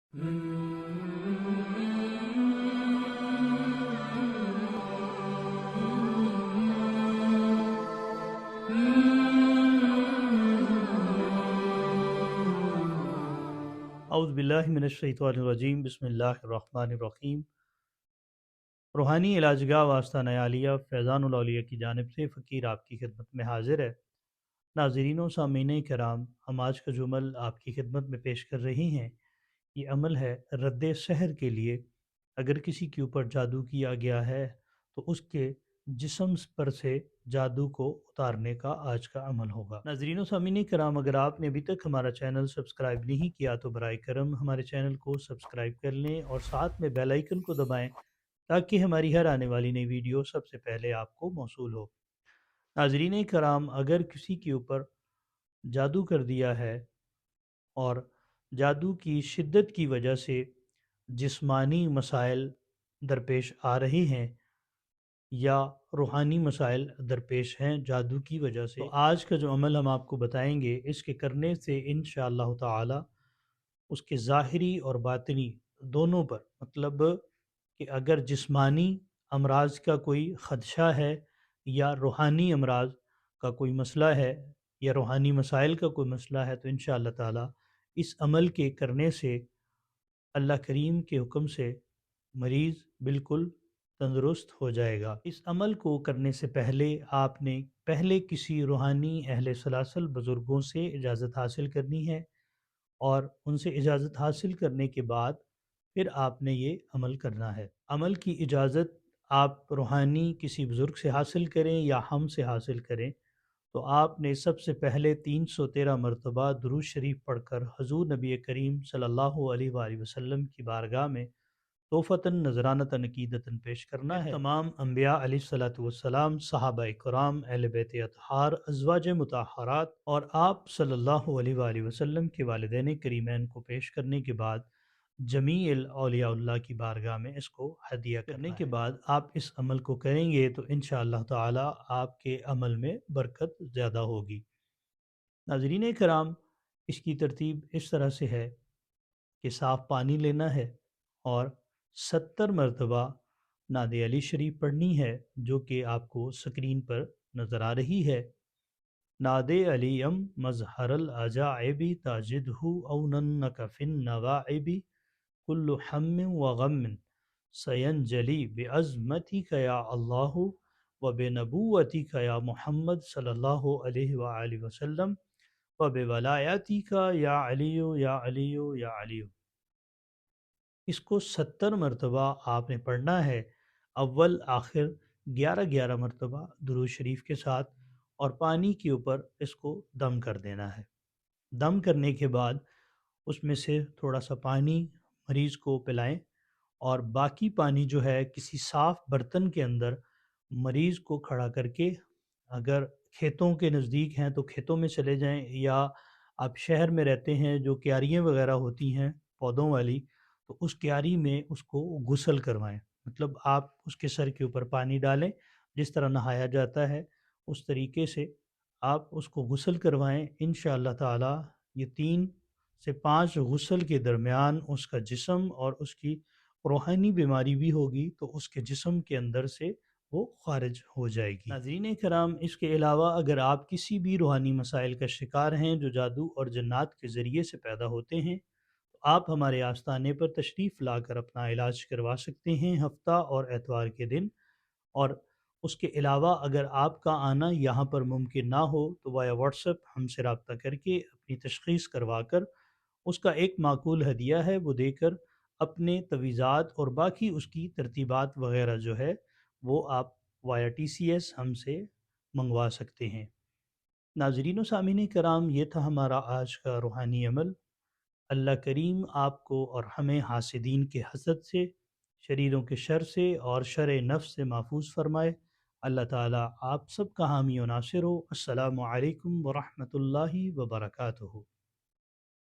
اعوذ باللہ من الشیطان الرجیم، بسم اللہ الرحمن الرحیم۔ روحانی علاجگاہ واسطہ عالیہ فیضان الاولیاء کی جانب سے فقیر آپ کی خدمت میں حاضر ہے۔ ناظرین و سامعین کرام، ہم آج کا جو عمل آپ کی خدمت میں پیش کر رہے ہیں، یہ عمل ہے رد سحر کے لیے۔ اگر کسی کے اوپر جادو کیا گیا ہے تو اس کے جسم پر سے جادو کو اتارنے کا آج کا عمل ہوگا۔ ناظرین و سامعین کرام، اگر آپ نے ابھی تک ہمارا چینل سبسکرائب نہیں کیا تو برائے کرم ہمارے چینل کو سبسکرائب کر لیں اور ساتھ میں بیل آئیکن کو دبائیں تاکہ ہماری ہر آنے والی نئی ویڈیو سب سے پہلے آپ کو موصول ہو۔ ناظرین کرام، اگر کسی کے اوپر جادو کر دیا ہے اور جادو کی شدت کی وجہ سے جسمانی مسائل درپیش آ رہے ہیں یا روحانی مسائل درپیش ہیں جادو کی وجہ سے، تو آج کا جو عمل ہم آپ کو بتائیں گے، اس کے کرنے سے انشاءاللہ تعالی اس کے ظاہری اور باطنی دونوں پر، مطلب کہ اگر جسمانی امراض کا کوئی خدشہ ہے یا روحانی امراض کا کوئی مسئلہ ہے یا روحانی مسائل کا کوئی مسئلہ ہے، تو انشاءاللہ تعالی اس عمل کے کرنے سے اللہ کریم کے حکم سے مریض بالکل تندرست ہو جائے گا۔ اس عمل کو کرنے سے پہلے آپ نے پہلے کسی روحانی اہل سلاسل بزرگوں سے اجازت حاصل کرنی ہے، اور ان سے اجازت حاصل کرنے کے بعد پھر آپ نے یہ عمل کرنا ہے۔ عمل کی اجازت آپ روحانی کسی بزرگ سے حاصل کریں یا ہم سے حاصل کریں، تو آپ نے سب سے پہلے 313 مرتبہ درود شریف پڑھ کر حضور نبی کریم صلی اللہ علیہ وآلہ وسلم کی بارگاہ میں توفتاً نذرانتاً عقیدتاً پیش کرنا ہے۔ تمام انبیاء علیہ الصلوۃ والسلام، صحابہ کرام، اہل بیت اطہار، ازواج مطہرات اور آپ صلی اللہ علیہ وآلہ وسلم کے والدین کریمین کو پیش کرنے کے بعد جمیع اولیاء اللہ کی بارگاہ میں اس کو ہدیہ کرنے کے بعد آپ اس عمل کو کریں گے تو انشاءاللہ تعالی آپ کے عمل میں برکت زیادہ ہوگی۔ ناظرین کرام، اس کی ترتیب اس طرح سے ہے کہ صاف پانی لینا ہے اور 70 مرتبہ نعت علی شریف پڑھنی ہے، جو کہ آپ کو سکرین پر نظر آ رہی ہے۔ نعت علیم مظہر العجائب تاجدہ اوننک فی النواعب کل ہم و غم سینجلی بعظمتک یا اللہ و بنبوتک یا محمد صلی اللہ علیہ وآلہ وسلم و بولایتک یا علی یا علی یا علی۔ اس کو 70 مرتبہ آپ نے پڑھنا ہے، اول آخر 11 مرتبہ درود شریف کے ساتھ، اور پانی کے اوپر اس کو دم کر دینا ہے۔ دم کرنے کے بعد اس میں سے تھوڑا سا پانی مریض کو پلائیں، اور باقی پانی جو ہے کسی صاف برتن کے اندر مریض کو کھڑا کر کے، اگر کھیتوں کے نزدیک ہیں تو کھیتوں میں چلے جائیں، یا آپ شہر میں رہتے ہیں جو کیاریاں وغیرہ ہوتی ہیں پودوں والی، تو اس کیاری میں اس کو غسل کروائیں۔ مطلب آپ اس کے سر کے اوپر پانی ڈالیں، جس طرح نہایا جاتا ہے اس طریقے سے آپ اس کو غسل کروائیں۔ انشاءاللہ تعالی یہ 3 سے 5 غسل کے درمیان اس کا جسم اور اس کی روحانی بیماری بھی ہوگی تو اس کے جسم کے اندر سے وہ خارج ہو جائے گی۔ ناظرین کرام، اس کے علاوہ اگر آپ کسی بھی روحانی مسائل کا شکار ہیں جو جادو اور جنات کے ذریعے سے پیدا ہوتے ہیں، تو آپ ہمارے آستانے پر تشریف لا کر اپنا علاج کروا سکتے ہیں ہفتہ اور اتوار کے دن۔ اور اس کے علاوہ اگر آپ کا آنا یہاں پر ممکن نہ ہو تو وایا واٹس ایپ ہم سے رابطہ کر کے اپنی تشخیص کروا کر اس کا ایک معقول ہدیہ ہے وہ دے کر اپنے تویزات اور باقی اس کی ترتیبات وغیرہ جو ہے وہ آپ وایا TCS ہم سے منگوا سکتے ہیں۔ ناظرین و سامعین کرام، یہ تھا ہمارا آج کا روحانی عمل۔ اللہ کریم آپ کو اور ہمیں حاسدین کے حسد سے، شریروں کے شر سے اور شر نفس سے محفوظ فرمائے۔ اللہ تعالیٰ آپ سب کا حامی و ناصر ہو۔ السلام علیکم ورحمۃ اللہ وبرکاتہ۔